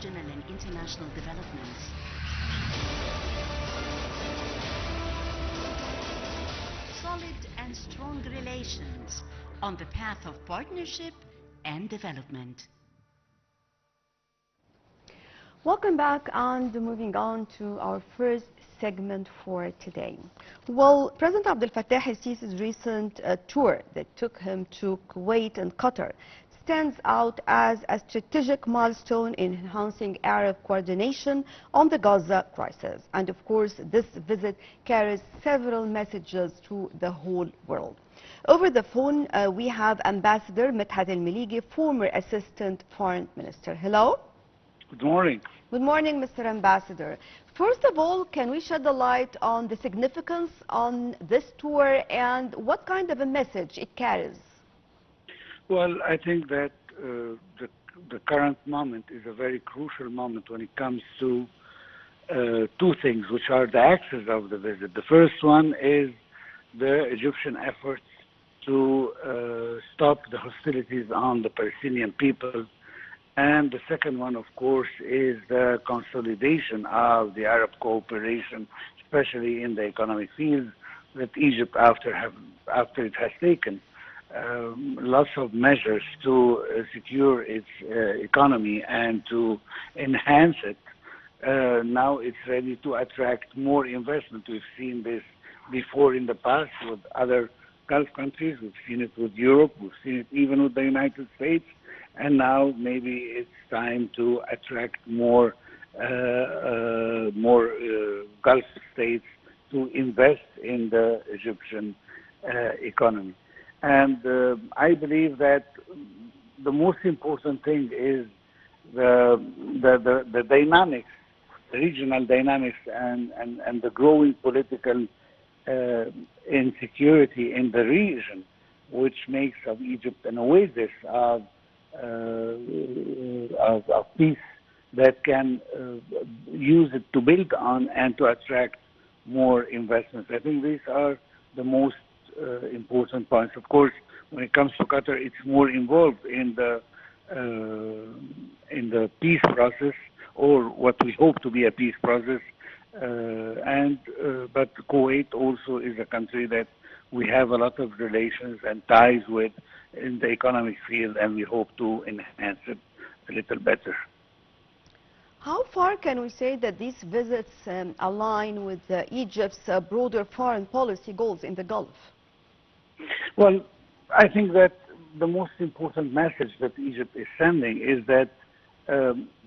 regional and international developments. Solid and strong relations on the path of partnership and development. Welcome back, and moving on to our first segment for today. Well, President Abdel Fattah el-Sisi's recent tour that took him to Kuwait and Qatar stands out as a strategic milestone in enhancing Arab coordination on the Gaza crisis. And of course, this visit carries several messages to the whole world. Over the phone, we have Ambassador Medhat Miligy, former Assistant Foreign Minister. Hello. Good morning. Good morning, Mr. Ambassador. First of all, can we shed the light on the significance on this tour and what kind of a message it carries? Well, I think that the current moment is a very crucial moment when it comes to two things, which are the axes of the visit. The first one is the Egyptian efforts to stop the hostilities on the Palestinian people. And the second one, of course, is the consolidation of the Arab cooperation, especially in the economic field, that Egypt, after it has taken lots of measures to secure its economy and to enhance it, now it's ready to attract more investment. We've seen this before in the past with other Gulf countries. We've seen it with Europe. We've seen it even with the United States. And now maybe it's time to attract more Gulf states to invest in the Egyptian economy. And I believe that the most important thing is the dynamics, the regional dynamics, and the growing political insecurity in the region, which makes of Egypt an oasis of peace that can use it to build on and to attract more investments. I think these are the most important points. Of course, when it comes to Qatar, it's more involved in the peace process, or what we hope to be a peace process. But Kuwait also is a country that we have a lot of relations and ties with in the economic field, and we hope to enhance it a little better. How far can we say that these visits align with Egypt's broader foreign policy goals in the Gulf? Well, I think that the most important message that Egypt is sending is that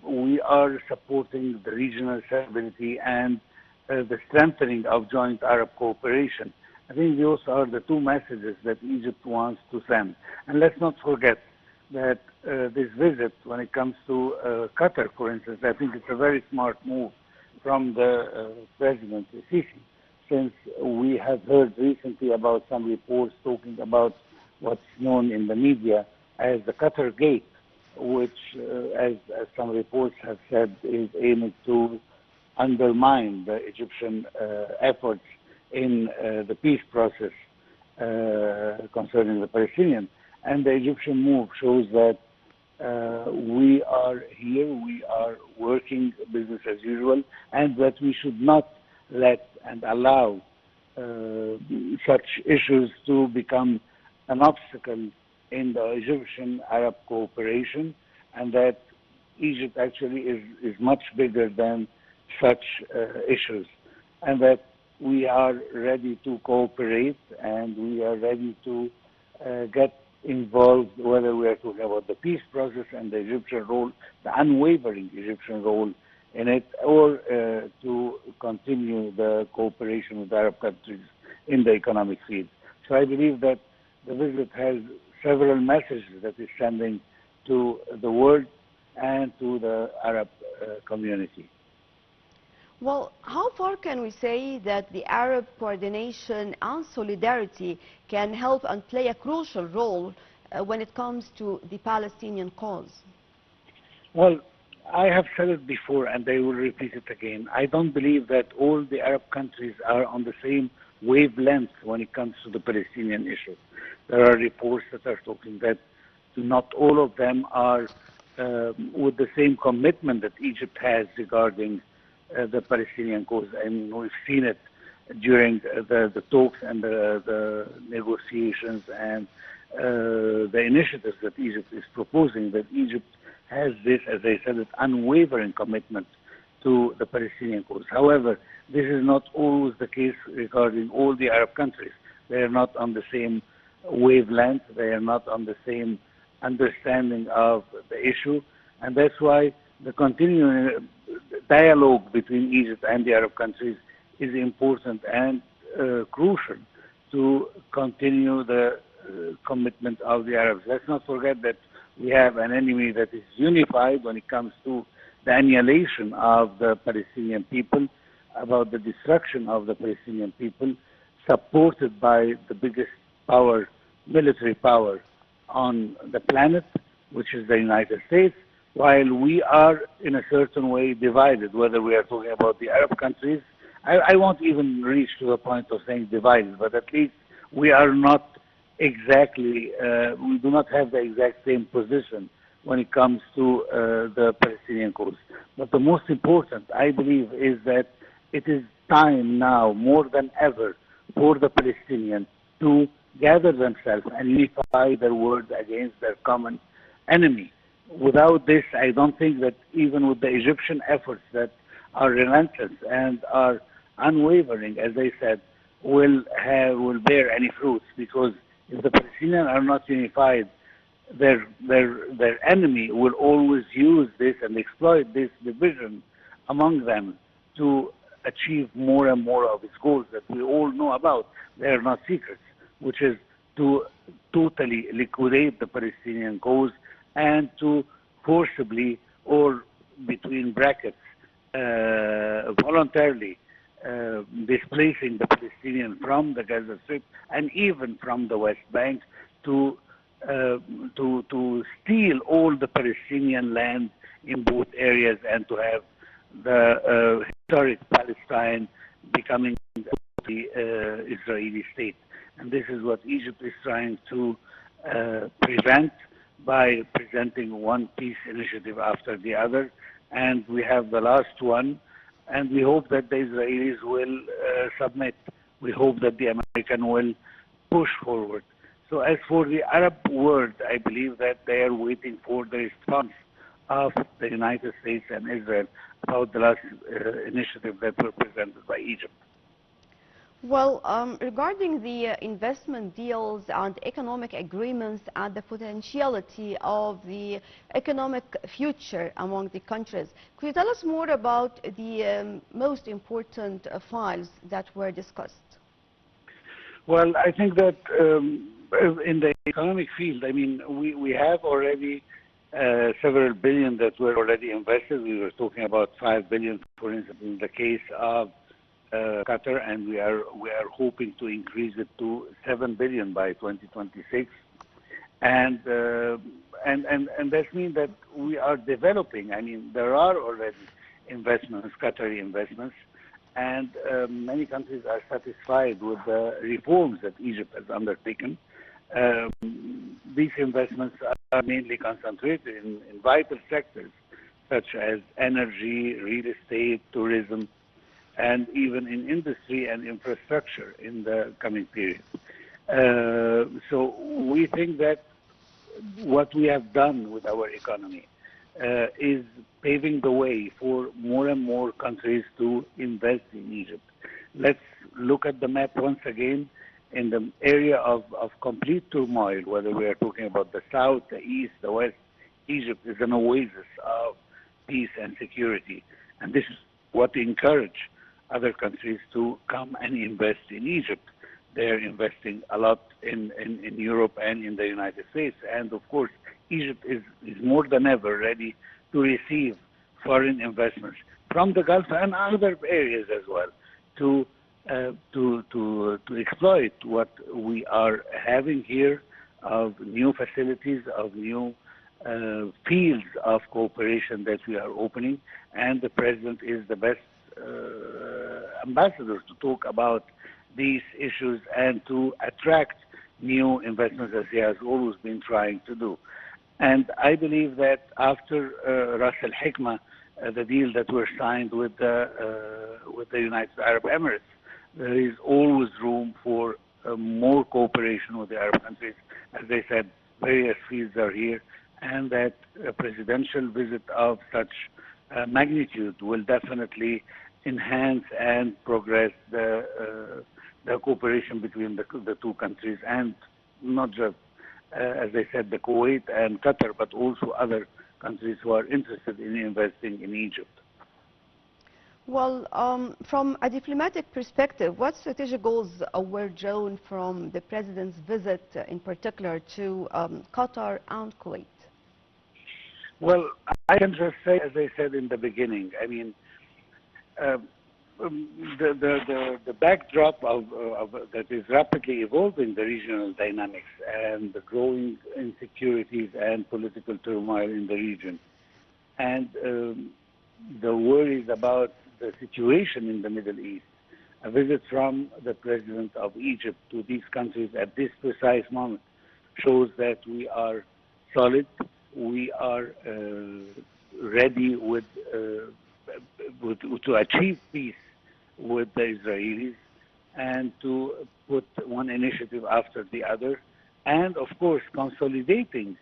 we are supporting the regional stability and the strengthening of joint Arab cooperation. I think those are the two messages that Egypt wants to send. And let's not forget that this visit, when it comes to Qatar, for instance, I think it's a very smart move from the President Sisi, since we have heard recently about some reports talking about what's known in the media as the Qatar Gate, which, as some reports have said, is aiming to undermine the Egyptian efforts in the peace process concerning the Palestinians. And the Egyptian move shows that we are here, we are working business as usual, and that we should not let and allow such issues to become an obstacle in the Egyptian-Arab cooperation, and that Egypt actually is much bigger than such issues, and that we are ready to cooperate and we are ready to get involved, whether we are talking about the peace process and the Egyptian role, the unwavering Egyptian role in it, or to continue the cooperation with Arab countries in the economic field. So I believe that the visit has several messages that it's sending to the world and to the Arab community. Well, how far can we say that the Arab coordination and solidarity can help and play a crucial role when it comes to the Palestinian cause? Well, I have said it before and I will repeat it again. I don't believe that all the Arab countries are on the same wavelength when it comes to the Palestinian issue. There are reports that are talking that not all of them are with the same commitment that Egypt has regarding the Palestinian cause. And we've seen it during the talks and the negotiations and the initiatives that Egypt is proposing, that Egypt has this, as I said, unwavering commitment to the Palestinian cause. However, this is not always the case regarding all the Arab countries. They are not on the same wavelength. They are not on the same understanding of the issue. And that's why the continuing dialogue between Egypt and the Arab countries is important and crucial to continue the commitment of the Arabs. Let's not forget that we have an enemy that is unified when it comes to the annihilation of the Palestinian people, about the destruction of the Palestinian people, supported by the biggest power, military power on the planet, which is the United States, while we are in a certain way divided, whether we are talking about the Arab countries. I won't even reach to the point of saying divided, but at least we are not exactly, we do not have the exact same position when it comes to the Palestinian cause. But the most important, I believe, is that it is time now, more than ever, for the Palestinians to gather themselves and unify their words against their common enemy. Without this, I don't think that even with the Egyptian efforts that are relentless and are unwavering, as I said, will bear any fruits, because if the Palestinians are not unified, their enemy will always use this and exploit this division among them to achieve more and more of its goals that we all know about. They are not secrets, which is to totally liquidate the Palestinian cause and to forcibly, or between brackets, voluntarily displacing the Palestinians from the Gaza Strip and even from the West Bank to steal all the Palestinian land in both areas and to have the historic Palestine becoming the Israeli state. And this is what Egypt is trying to prevent by presenting one peace initiative after the other. And we have the last one, and we hope that the Israelis will submit. We hope that the Americans will push forward. So as for the Arab world, I believe that they are waiting for the response of the United States and Israel about the last initiative that were presented by Egypt. Well, regarding the investment deals and economic agreements and the potentiality of the economic future among the countries, could you tell us more about the most important files that were discussed? Well, I think that in the economic field, I mean, we have already several billion that were already invested. We were talking about 5 billion, for instance, in the case of Qatar, and we are hoping to increase it to 7 billion by 2026, and that means that we are developing. I mean, there are already investments, Qatari investments, and many countries are satisfied with the reforms that Egypt has undertaken. These investments are mainly concentrated in vital sectors such as energy, real estate, tourism, and even in industry and infrastructure in the coming period. So we think that what we have done with our economy is paving the way for more and more countries to invest in Egypt. Let's look at the map once again. In the area of complete turmoil, whether we are talking about the south, the east, the west, Egypt is an oasis of peace and security. And this is what encourage other countries to come and invest in Egypt. They're investing a lot in Europe and in the United States. And of course, Egypt is more than ever ready to receive foreign investments from the Gulf and other areas as well to exploit what we are having here of new facilities, of new fields of cooperation that we are opening. And the President is the best ambassador to talk about these issues and to attract new investments, as he has always been trying to do. And I believe that after Ras Al Hikmah, the deal that were signed with the United Arab Emirates, there is always room for more cooperation with the Arab countries. As I said, various fields are here, and that a presidential visit of such magnitude will definitely enhance and progress the cooperation between the two countries, and not just, as I said, the Kuwait and Qatar, but also other countries who are interested in investing in Egypt. Well, from a diplomatic perspective, what strategic goals were drawn from the president's visit, in particular to Qatar and Kuwait? Well, I can just say, as I said in the beginning, I mean, the backdrop that is rapidly evolving the regional dynamics and the growing insecurities and political turmoil in the region, and the worries about the situation in the Middle East. A visit from the president of Egypt to these countries at this precise moment shows that we are solid, we are ready to achieve peace with the Israelis and to put one initiative after the other, and of course consolidating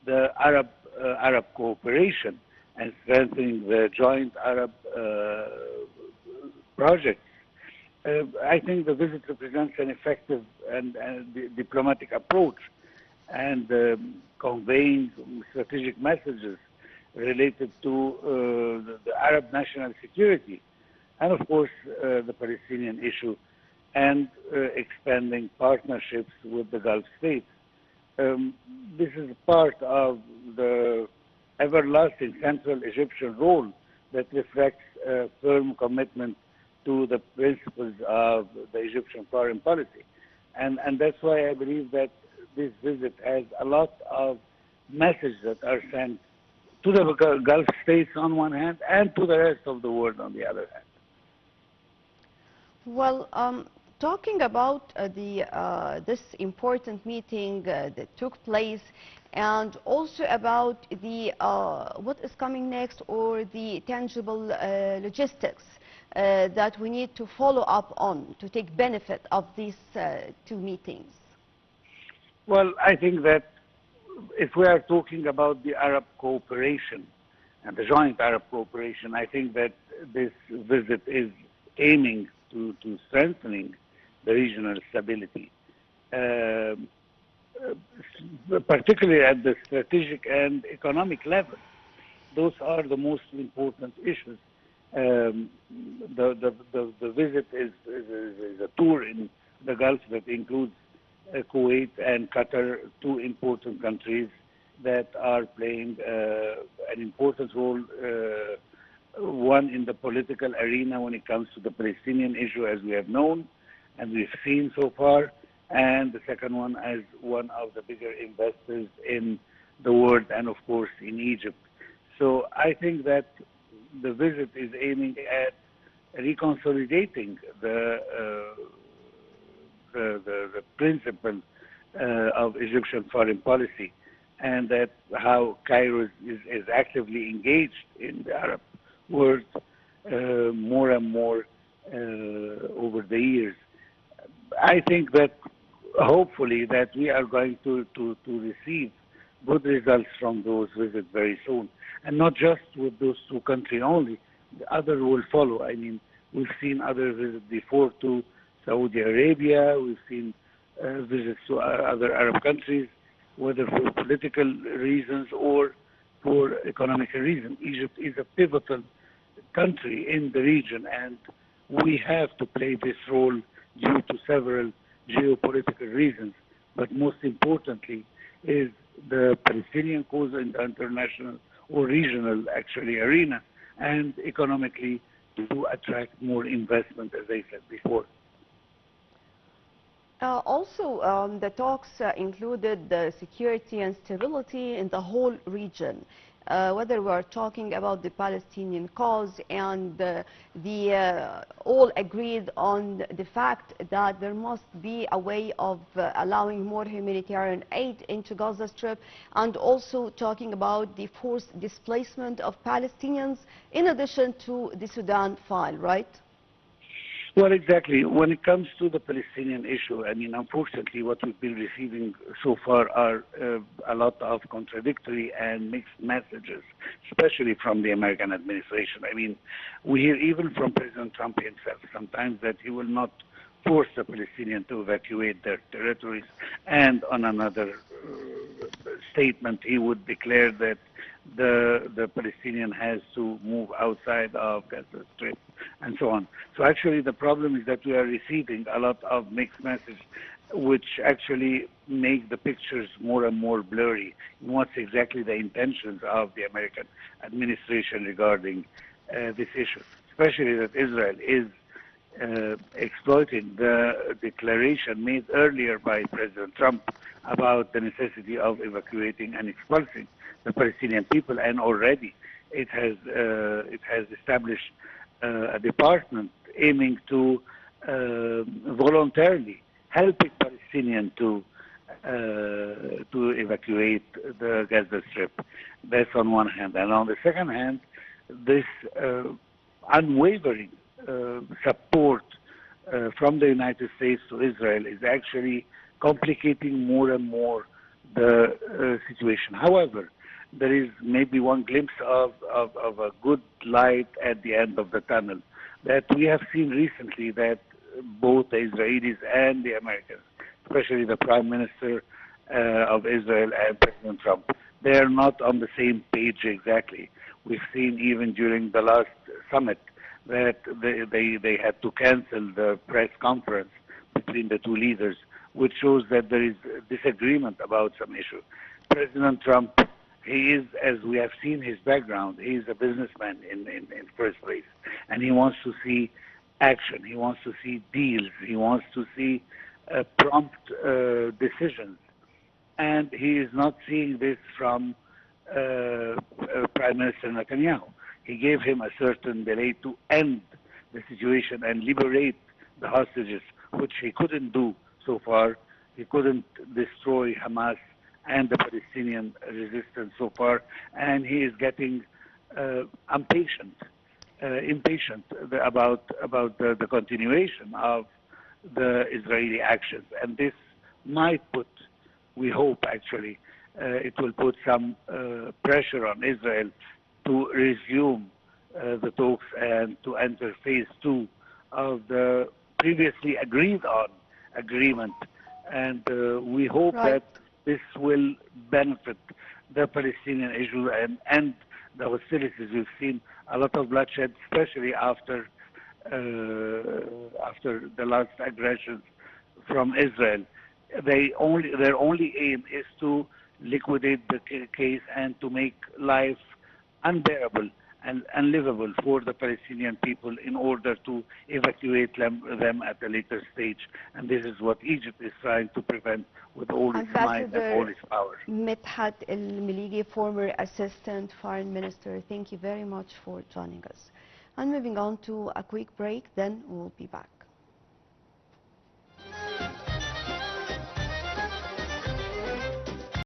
the Arab cooperation and strengthening the joint Arab projects. I think the visit represents an effective and diplomatic approach, and conveying strategic messages related to the Arab national security, and of course the Palestinian issue, and expanding partnerships with the Gulf states. This is part of the everlasting Central Egyptian role that reflects a firm commitment to the principles of the Egyptian foreign policy. And that's why I believe that this visit has a lot of messages that are sent to the Gulf states on one hand and to the rest of the world on the other hand. Well, talking about this important meeting that took place, and also about the what is coming next, or the tangible logistics that we need to follow up on to take benefit of these two meetings. Well, I think that if we are talking about the Arab cooperation and the joint Arab cooperation, I think that this visit is aiming to strengthening the regional stability, particularly at the strategic and economic level. Those are the most important issues. The visit is a tour in the Gulf that includes Kuwait and Qatar, two important countries that are playing an important role, one in the political arena when it comes to the Palestinian issue, as we have known and we've seen so far, and the second one as one of the bigger investors in the world and of course in Egypt. So I think that the visit is aiming at reconsolidating the principle of Egyptian foreign policy, and that how Cairo is actively engaged in the Arab world more and more over the years. I think that hopefully that we are going to receive good results from those visits very soon, and not just with those two countries only. The other will follow. I mean, we've seen other visits before to Saudi Arabia. We've seen visits to other Arab countries, whether for political reasons or for economic reasons. Egypt is a pivotal country in the region, and we have to play this role due to several geopolitical reasons. But most importantly is the Palestinian cause in the international or regional, actually, arena, and economically to attract more investment, as I said before. Also, the talks included the security and stability in the whole region. whether we are talking about the Palestinian cause, and all agreed on the fact that there must be a way of allowing more humanitarian aid into Gaza Strip, and also talking about the forced displacement of Palestinians in addition to the Sudan file, right? Well, exactly. When it comes to the Palestinian issue, I mean, unfortunately, what we've been receiving so far are a lot of contradictory and mixed messages, especially from the American administration. I mean, we hear even from President Trump himself sometimes that he will not force the Palestinians to evacuate their territories, and on another statement, he would declare that the Palestinian has to move outside of Gaza Strip, and so on. So actually the problem is that we are receiving a lot of mixed messages, which actually make the pictures more and more blurry in what's exactly the intentions of the American administration regarding this issue, especially that Israel is exploiting the declaration made earlier by President Trump about the necessity of evacuating and expulsing the Palestinian people, and already it has established a department aiming to voluntarily helping Palestinians to evacuate the Gaza Strip. That's on one hand, and on the second hand, this unwavering support from the United States to Israel is actually complicating more and more the situation. However, there is maybe one glimpse of a good light at the end of the tunnel, that we have seen recently that both the Israelis and the Americans, especially the Prime Minister of Israel and President Trump, they are not on the same page exactly. We've seen even during the last summit that they had to cancel the press conference between the two leaders, which shows that there is disagreement about some issue. President Trump, he is, as we have seen his background, he is a businessman in first place, and he wants to see action, he wants to see deals, he wants to see prompt decisions, and he is not seeing this from Prime Minister Netanyahu. He gave him a certain delay to end the situation and liberate the hostages, which he couldn't do so far. He couldn't destroy Hamas and the Palestinian resistance so far, and he is getting impatient about the continuation of the Israeli actions. And this might put, we hope actually, it will put some pressure on Israel to resume the talks and to enter phase 2 of the previously agreed on agreement. And we hope that this will benefit the Palestinian issue and end the hostilities. We've seen a lot of bloodshed, especially after the last aggressions from Israel. Their only aim is to liquidate the case and to make life unbearable and unlivable for the Palestinian people in order to evacuate them at a later stage. And this is what Egypt is trying to prevent with all its might and all its power. Medhat Miligy, former Assistant Foreign Minister, thank you very much for joining us. And moving on to a quick break, then we'll be back.